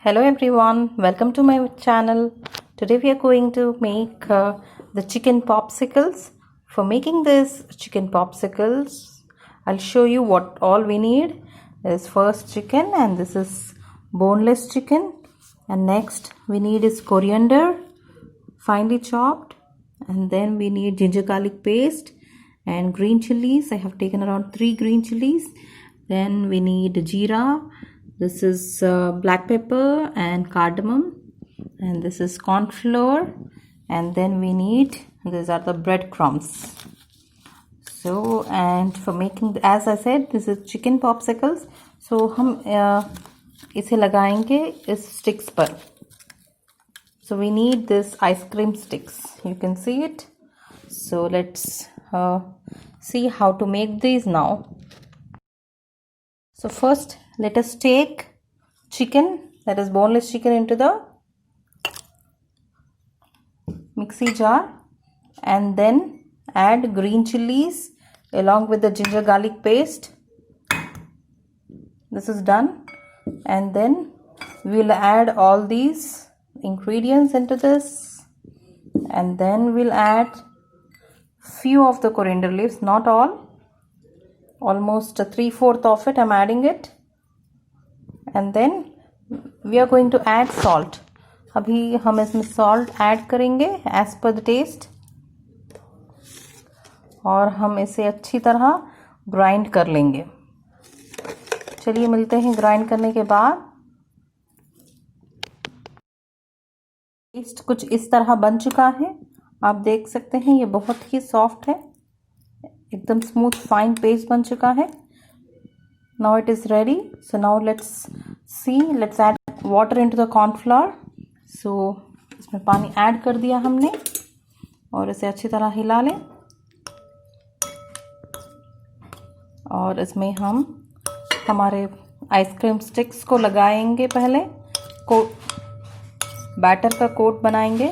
Hello everyone, welcome to my channel. Today we are going to make the chicken popsicles. For making this chicken popsicles, I'll show you what all we need. Is first chicken, and this is boneless chicken, and next we need is coriander finely chopped, and then we need ginger garlic paste and green chilies. I have taken around 3 green chilies. Then we need jeera. This is black pepper and cardamom, and this is corn flour, and then we need, these are the breadcrumbs. So, and for making, as I said, this is chicken popsicles. So हम इसे लगाएंगे इस sticks पर. So we need this ice cream sticks. You can see it. So let's see how to make these now. So first let us take chicken, that is boneless chicken, into the mixie jar, and then add green chilies along with the ginger garlic paste. This is done, and then we will add all these ingredients into this, and then we'll add few of the coriander leaves, not all, almost 3/4 of it I'm adding it. And then we are going to add salt. अभी हम इसमें salt add करेंगे as per the taste, और हम इसे अच्छी तरह grind कर लेंगे. चलिए मिलते हैं grind करने के बाद. पेस्ट कुछ इस तरह बन चुका है, आप देख सकते हैं. ये बहुत ही सॉफ्ट है, एकदम स्मूथ फाइन पेस्ट बन चुका है. Now it is ready. So now let's see. Let's add water into the corn flour. So इसमें पानी ऐड कर दिया हमने, और इसे अच्छी तरह हिला लें. और इसमें हम हमारे आइसक्रीम स्टिक्स को लगाएंगे. पहले बैटर का कोट बनाएंगे,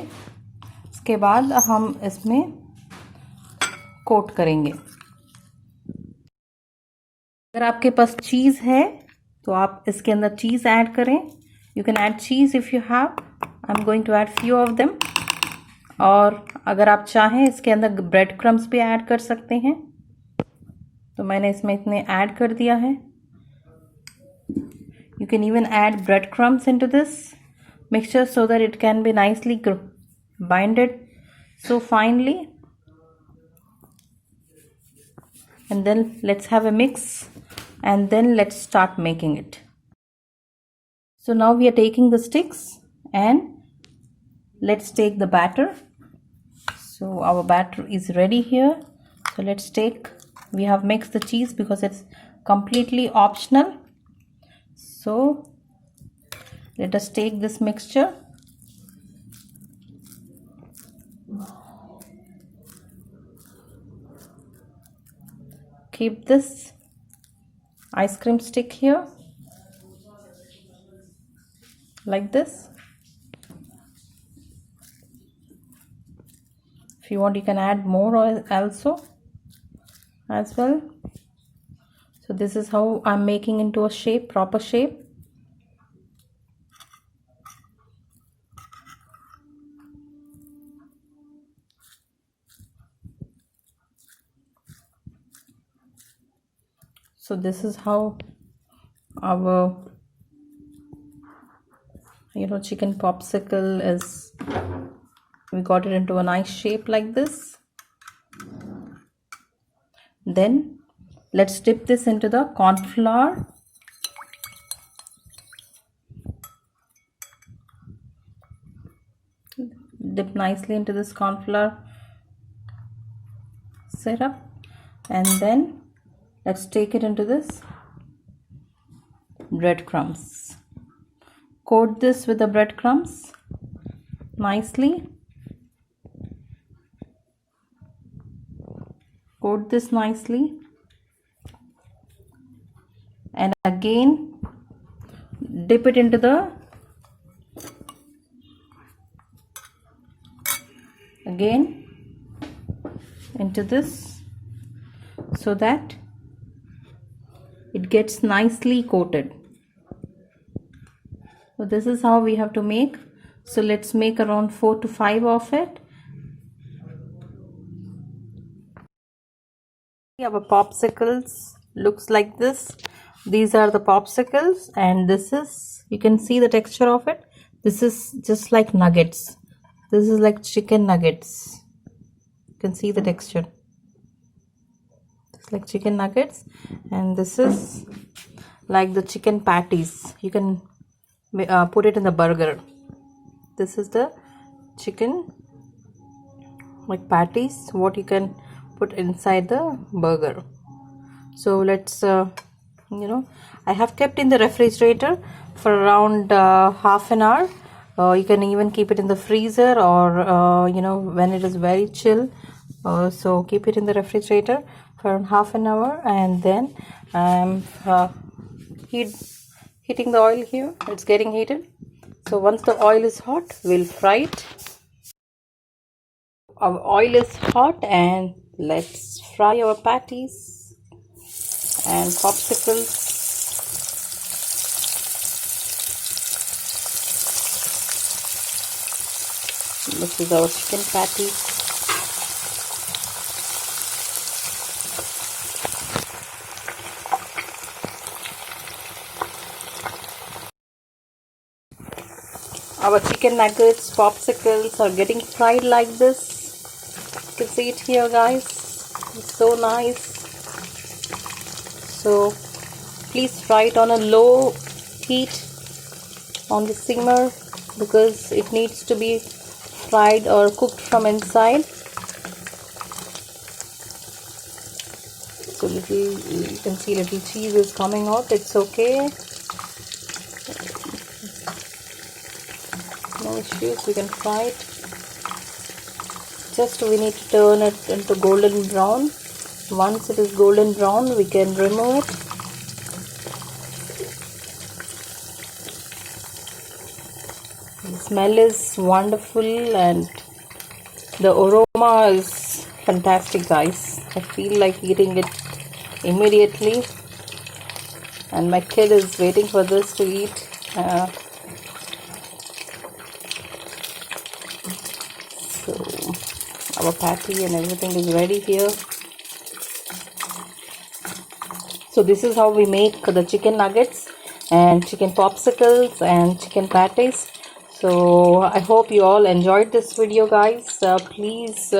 इसके बाद हम इसमें कोट करेंगे. अगर आपके पास चीज़ है तो आप इसके अंदर चीज़ ऐड करें. You can add cheese if you have. I am going to add few of them. और अगर आप चाहें इसके अंदर ब्रेड क्रम्स भी ऐड कर सकते हैं, तो मैंने इसमें इतने ऐड कर दिया है. You can even add bread crumbs into this mixture so that it can be nicely binded so finely. And then let's have a mix, and then let's start making it. So now we are taking the sticks, and let's take the batter. So our batter is ready here. So let's take, we have mixed the cheese because it's completely optional. So let us take this mixture, keep this ice cream stick here like this. If you want, you can add more also as well. So this is how I'm making into a shape, proper shape. So this is how our chicken popsicle is. We got it into a nice shape like this. Then let's dip this into the corn flour. Dip nicely into this corn flour syrup, and then let's take it into this breadcrumbs. Coat this with the breadcrumbs nicely. Coat this nicely, and again dip it into this, so that it gets nicely coated. So this is how we have to make. So let's make around 4 to 5 of it. Our popsicles looks like this. These are the popsicles, and this is, you can see the texture of it. This is just like nuggets. This is like chicken nuggets. You can see the texture. It's like chicken nuggets, and this is like the chicken patties. You can put it in the burger. This is the chicken like patties, what you can put inside the burger. So let's I have kept in the refrigerator for around half an hour. You can even keep it in the freezer, or when it is very chill. So keep it in the refrigerator for around half an hour, and then I'm heating the oil here. It's getting heated. So once the oil is hot, we'll fry it. Our oil is hot, and let's fry our patties and popsicles. This is our chicken patties. Our chicken nuggets, popsicles are getting fried like this. You can see it here, guys. It's so nice. So please fry it on a low heat on the simmer, because it needs to be fried or cooked from inside. So you can see little cheese is coming out. It's okay. No issues, we can fry it. Just we need to turn it into golden brown. Once it is golden brown, we can remove it. The smell is wonderful, and the aroma is fantastic, guys. I feel like eating it immediately, and my kid is waiting for this to eat. So our patty and everything is ready here. So this is how we make the chicken nuggets and chicken popsicles and chicken patties. So I hope you all enjoyed this video, guys. Please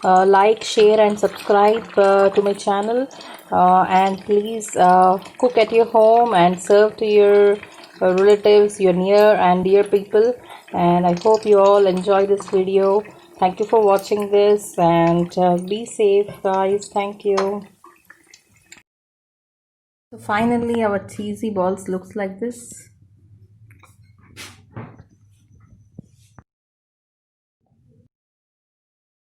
like, share and subscribe to my channel, and please cook at your home and serve to your relatives, your near and dear people. And I hope you all enjoy this video. Thank you for watching this, and be safe, guys. Thank you. So finally our cheesy balls looks like this.